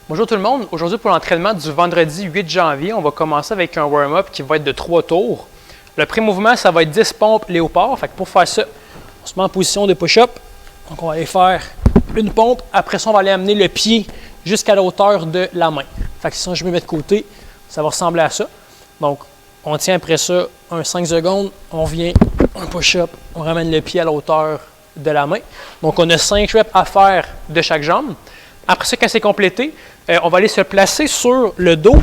Bonjour tout le monde. Aujourd'hui, pour l'entraînement du vendredi 8 janvier, on va commencer avec un warm-up qui va être de 3 tours. Le premier mouvement, ça va être 10 pompes léopard. Fait que pour faire ça, on se met en position de push-up. Donc, on va aller faire une pompe. Après ça, on va aller amener le pied jusqu'à la hauteur de la main. Fait que si je me mets de côté, ça va ressembler à ça. Donc, on tient après ça un 5 secondes. On vient, un push-up, on ramène le pied à la hauteur de la main. Donc, on a 5 reps à faire de chaque jambe. Après ça, quand c'est complété, on va aller se placer sur le dos.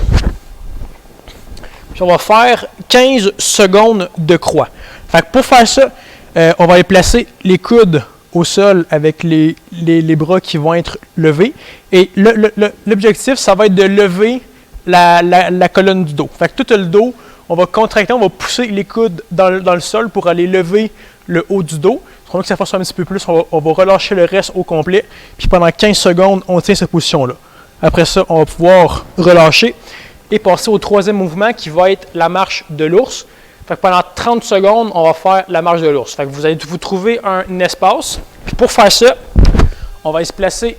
Puis on va faire 15 secondes de croix. Fait que pour faire ça, on va aller placer les coudes au sol avec les bras qui vont être levés. Et l'objectif, ça va être de lever la colonne du dos. Fait que tout le dos, on va contracter, on va pousser les coudes dans le sol pour aller lever le haut du dos. Pour que ça fasse un petit peu plus, on va relâcher le reste au complet. Puis pendant 15 secondes, on tient cette position-là. Après ça, on va pouvoir relâcher et passer au troisième mouvement qui va être la marche de l'ours. Fait que pendant 30 secondes, on va faire la marche de l'ours. Fait que vous allez vous trouver un espace. Puis pour faire ça, on va se placer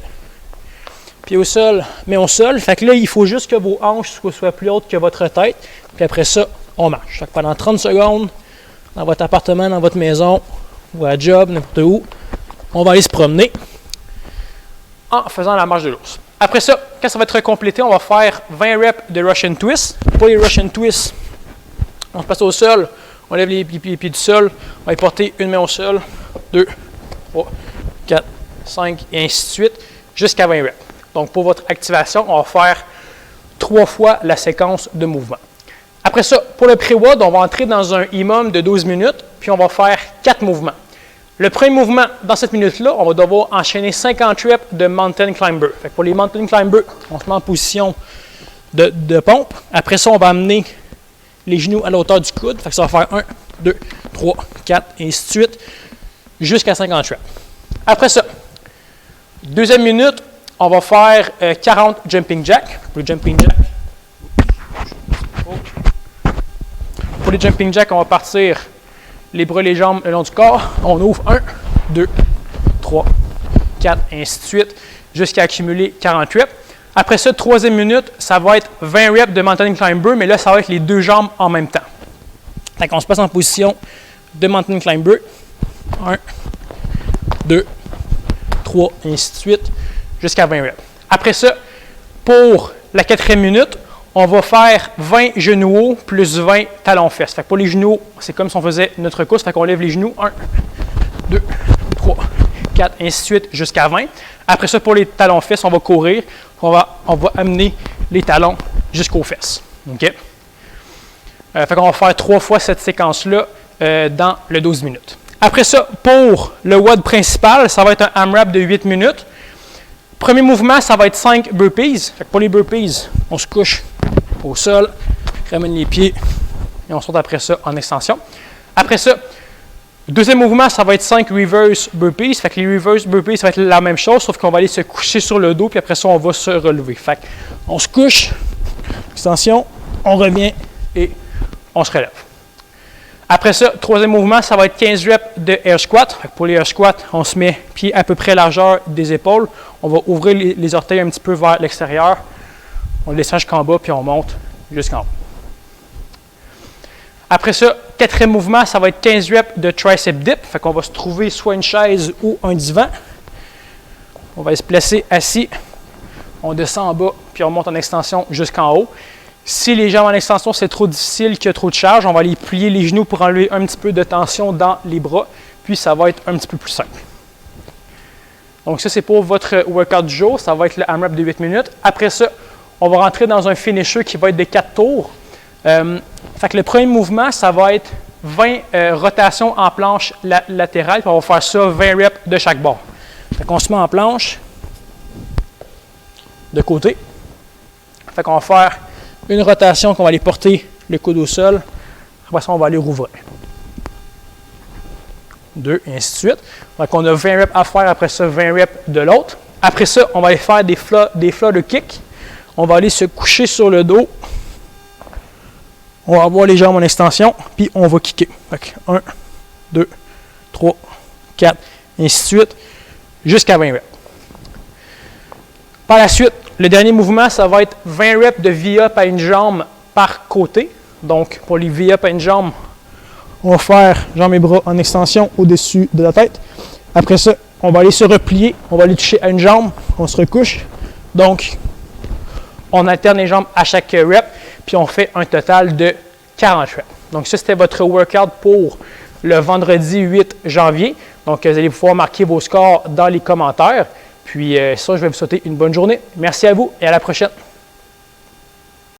pied au sol, mais au sol. Fait que là, il faut juste que vos hanches soient plus hautes que votre tête. Puis après ça, on marche. Fait que pendant 30 secondes, dans votre appartement, dans votre maison, ou à job, n'importe où, on va aller se promener en faisant la marche de l'ours. Après ça, quand ça va être complété, on va faire 20 reps de Russian Twist. Pour les Russian Twist, on se place au sol, on lève les pieds du sol, on va y porter une main au sol, 2, 3, 4, 5 et ainsi de suite, jusqu'à 20 reps. Donc pour votre activation, on va faire 3 fois la séquence de mouvements. Après ça, pour le pré-WOD, on va entrer dans un EMOM de 12 minutes, puis on va faire 4 mouvements. Le premier mouvement, dans cette minute-là, on va devoir enchaîner 50 reps de Mountain Climber. Fait que pour les Mountain Climber, on se met en position de pompe. Après ça, on va amener les genoux à la hauteur du coude. Fait que ça va faire 1, 2, 3, 4, et ainsi de suite, jusqu'à 50 reps. Après ça, deuxième minute, on va faire 40 Jumping Jack. Pour le Jumping Jack, pour les Jumping Jack, on va partir les bras et les jambes le long du corps. On ouvre 1, 2, 3, 4, et ainsi de suite, jusqu'à accumuler 40 reps. Après ça, troisième minute, ça va être 20 reps de Mountain Climber, mais là, ça va être les deux jambes en même temps. Donc, on se passe en position de Mountain Climber. 1, 2, 3, et ainsi de suite, jusqu'à 20 reps. Après ça, pour la quatrième minute, on va faire 20 genoux hauts plus 20 talons-fesses. Fait que pour les genoux, c'est comme si on faisait notre course. Fait qu'on lève les genoux. 1, 2, 3, 4, ainsi de suite, jusqu'à 20. Après ça, pour les talons-fesses, on va courir. On va amener les talons jusqu'aux fesses. OK? Fait qu'on va faire 3 fois cette séquence-là dans le 12 minutes. Après ça, pour le WOD principal, ça va être un AMRAP de 8 minutes. Premier mouvement, ça va être 5 burpees. Fait que pour les burpees, on se couche au sol, ramène les pieds et on saute après ça en extension. Après ça, deuxième mouvement, ça va être 5 reverse burpees. Fait que les reverse burpees, ça va être la même chose, sauf qu'on va aller se coucher sur le dos, puis après ça, on va se relever. Fait qu'on se couche, extension, on revient et on se relève. Après ça, troisième mouvement, ça va être 15 reps de air squat. Fait que pour les air squats, on se met pied à peu près largeur des épaules. On va ouvrir les orteils un petit peu vers l'extérieur. On descend jusqu'en bas, puis on monte jusqu'en haut. Après ça, quatrième mouvement, ça va être 15 reps de tricep dip. Fait qu'on va se trouver soit une chaise ou un divan. On va se placer assis. On descend en bas, puis on monte en extension jusqu'en haut. Si les jambes en extension, c'est trop difficile, qu'il y a trop de charge, on va aller plier les genoux pour enlever un petit peu de tension dans les bras, puis ça va être un petit peu plus simple. Donc ça, c'est pour votre workout du jour. Ça va être le AMRAP de 8 minutes. Après ça, on va rentrer dans un finisher qui va être de 4 tours. Fait que le premier mouvement, ça va être 20 rotations en planche latérale, puis on va faire ça 20 reps de chaque bord. Fait qu'on se met en planche de côté. Fait qu'on va faire une rotation qu'on va aller porter le coude au sol. Après ça, on va aller rouvrir. 2, et ainsi de suite. Donc, on a 20 reps à faire, après ça, 20 reps de l'autre. Après ça, on va aller faire des flutter kick. On va aller se coucher sur le dos. On va avoir les jambes en extension, puis on va kicker. Donc, 1, 2, 3, 4, et ainsi de suite, jusqu'à 20 reps. Par la suite, le dernier mouvement, ça va être 20 reps de V-up à une jambe par côté. Donc, pour les V-up à une jambe, on va faire jambes et bras en extension au-dessus de la tête. Après ça, on va aller se replier, on va aller toucher à une jambe, on se recouche. Donc, on alterne les jambes à chaque rep, puis on fait un total de 40 reps. Donc, ça, c'était votre workout pour le vendredi 8 janvier. Donc, vous allez pouvoir marquer vos scores dans les commentaires. Puis, ça, je vais vous souhaiter une bonne journée. Merci à vous et à la prochaine.